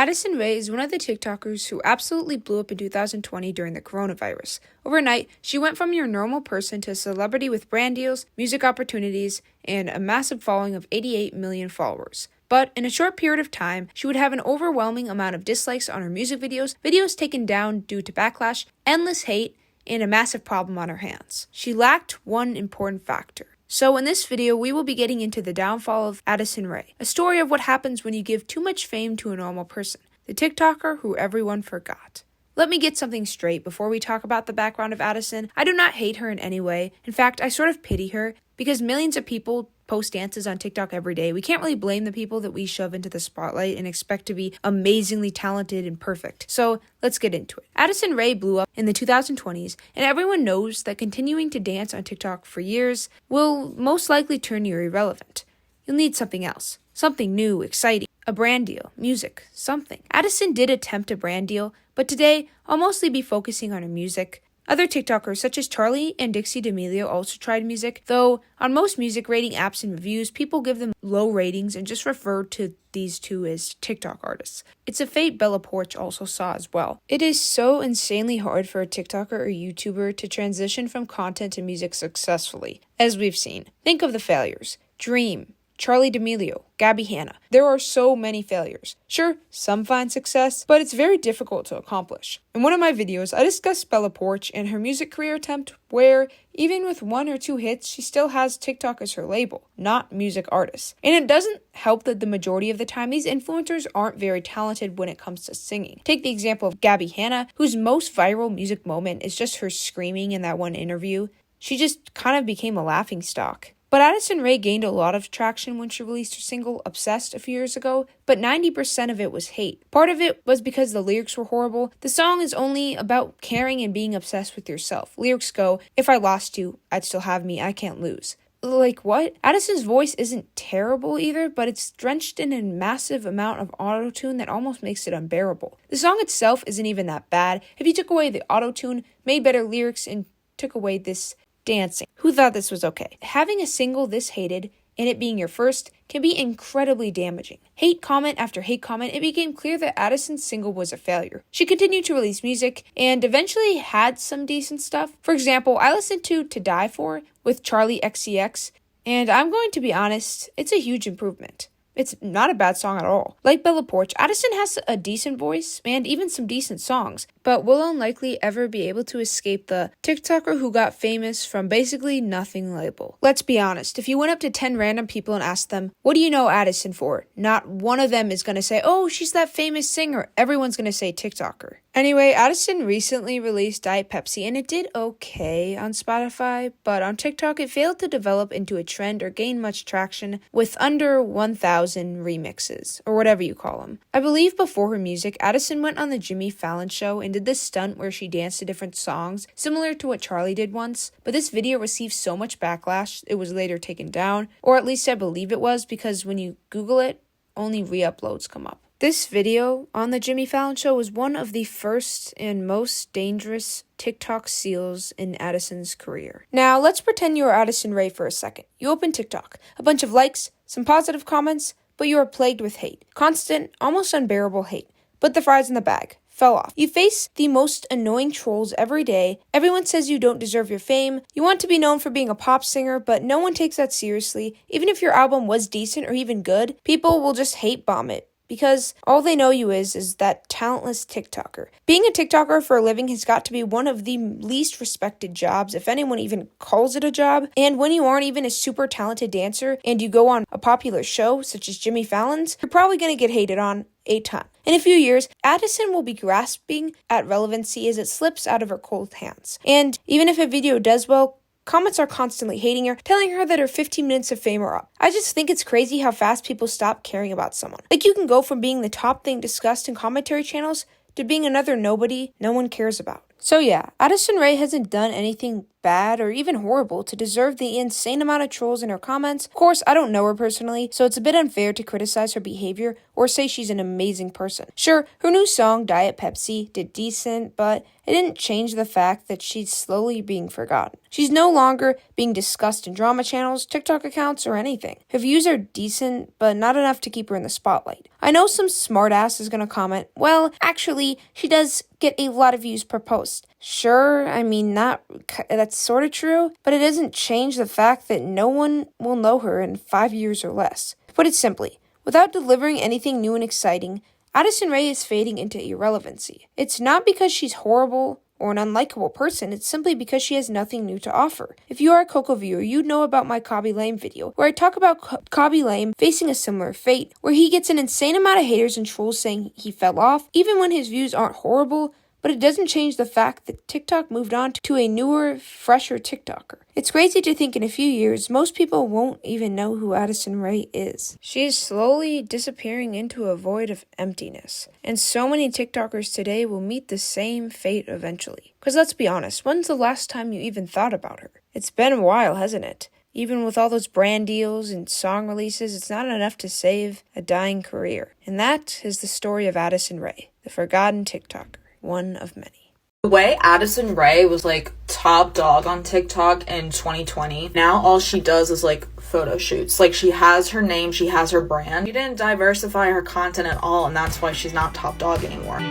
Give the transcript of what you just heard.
Addison Rae is one of the TikTokers who absolutely blew up in 2020 during the coronavirus. Overnight, she went from your normal person to a celebrity with brand deals, music opportunities, and a massive following of 88 million followers. But in a short period of time, she would have an overwhelming amount of dislikes on her music videos, videos taken down due to backlash, endless hate, and a massive problem on her hands. She lacked one important factor. So in this video, we will be getting into the downfall of Addison Rae, a story of what happens when you give too much fame to a normal person, the TikToker who everyone forgot. Let me get something straight before we talk about the background of Addison. I do not hate her in any way. In fact, I sort of pity her because millions of people post dances on TikTok every day. We can't really blame the people that we shove into the spotlight and expect to be amazingly talented and perfect. So let's get into it. Addison Rae blew up in the 2020s, and everyone knows that continuing to dance on TikTok for years will most likely turn you irrelevant. You'll need something else, something new, exciting, a brand deal, music, something. Addison did attempt a brand deal, but today I'll mostly be focusing on her music. Other TikTokers such as Charli and Dixie D'Amelio also tried music, though on most music rating apps and reviews, people give them low ratings and just refer to these two as TikTok artists. It's a fate Bella Poarch also saw as well. It is so insanely hard for a TikToker or YouTuber to transition from content to music successfully, as we've seen. Think of the failures. Dream, Charli D'Amelio, Gabby Hanna. There are so many failures. Sure, some find success, but it's very difficult to accomplish. In one of my videos, I discussed Bella Poarch and her music career attempt where, even with 1 or 2 hits, she still has TikTok as her label, not music artists. And it doesn't help that the majority of the time, these influencers aren't very talented when it comes to singing. Take the example of Gabby Hanna, whose most viral music moment is just her screaming in that one interview. She just kind of became a laughingstock. But Addison Rae gained a lot of traction when she released her single Obsessed a few years ago, but 90% of it was hate. Part of it was because the lyrics were horrible. The song is only about caring and being obsessed with yourself. Lyrics go, "If I lost you, I'd still have me, I can't lose." Like what? Addison's voice isn't terrible either, but it's drenched in a massive amount of auto-tune that almost makes it unbearable. The song itself isn't even that bad. If you took away the auto-tune, made better lyrics, and took away this dancing, who thought this was okay? Having a single this hated, and it being your first, can be incredibly damaging. Hate comment after hate comment, it became clear that Addison's single was a failure. She continued to release music, and eventually had some decent stuff. For example, I listened to Die For with Charli XCX, and I'm going to be honest, it's a huge improvement. It's not a bad song at all. Like Bella Poarch, Addison has a decent voice and even some decent songs, but will unlikely ever be able to escape the TikToker who got famous from basically nothing label. Let's be honest, if you went up to 10 random people and asked them, what do you know Addison for? Not one of them is going to say, oh, she's that famous singer. Everyone's going to say TikToker. Anyway, Addison recently released Diet Pepsi, and it did okay on Spotify, but on TikTok it failed to develop into a trend or gain much traction with under 1,000 remixes, or whatever you call them. I believe before her music, Addison went on the Jimmy Fallon show and did this stunt where she danced to different songs, similar to what Charli did once, but this video received so much backlash it was later taken down, or at least I believe it was, because when you Google it, only re-uploads come up. This video on the Jimmy Fallon show was one of the first and most dangerous TikTok seals in Addison's career. Now, let's pretend you are Addison Rae for a second. You open TikTok, a bunch of likes, some positive comments, but you are plagued with hate. Constant, almost unbearable hate. Put the fries in the bag. Fell off. You face the most annoying trolls every day. Everyone says you don't deserve your fame. You want to be known for being a pop singer, but no one takes that seriously. Even if your album was decent or even good, people will just hate bomb it, because all they know you is that talentless TikToker. Being a TikToker for a living has got to be one of the least respected jobs, if anyone even calls it a job. And when you aren't even a super talented dancer and you go on a popular show, such as Jimmy Fallon's, you're probably going to get hated on a ton. In a few years, Addison will be grasping at relevancy as it slips out of her cold hands. And even if a video does well, comments are constantly hating her, telling her that her 15 minutes of fame are up. I just think it's crazy how fast people stop caring about someone. Like, you can go from being the top thing discussed in commentary channels to being another nobody no one cares about. So yeah, Addison Rae hasn't done anything bad or even horrible to deserve the insane amount of trolls in her comments. Of course, I don't know her personally, so it's a bit unfair to criticize her behavior or say she's an amazing person. Sure, her new song, Diet Pepsi, did decent, but it didn't change the fact that she's slowly being forgotten. She's no longer being discussed in drama channels, TikTok accounts, or anything. Her views are decent, but not enough to keep her in the spotlight. I know some smartass is gonna comment, well, actually, she does get a lot of views per post. Sure, I mean, that's sort of true, but it doesn't change the fact that no one will know her in 5 years or less. To put it simply, without delivering anything new and exciting, Addison Rae is fading into irrelevancy. It's not because she's horrible or an unlikable person, it's simply because she has nothing new to offer. If you are a Coco viewer, you'd know about my Kobby Lame video, where I talk about Kobby Lame facing a similar fate, where he gets an insane amount of haters and trolls saying he fell off, even when his views aren't horrible, but it doesn't change the fact that TikTok moved on to a newer, fresher TikToker. It's crazy to think in a few years, most people won't even know who Addison Rae is. She is slowly disappearing into a void of emptiness. And so many TikTokers today will meet the same fate eventually. Because let's be honest, when's the last time you even thought about her? It's been a while, hasn't it? Even with all those brand deals and song releases, it's not enough to save a dying career. And that is the story of Addison Rae, the forgotten TikToker. One of many. The way Addison Rae was like top dog on TikTok in 2020, now all she does is like photo shoots. Like she has her name, she has her brand. She didn't diversify her content at all, and that's why she's not top dog anymore.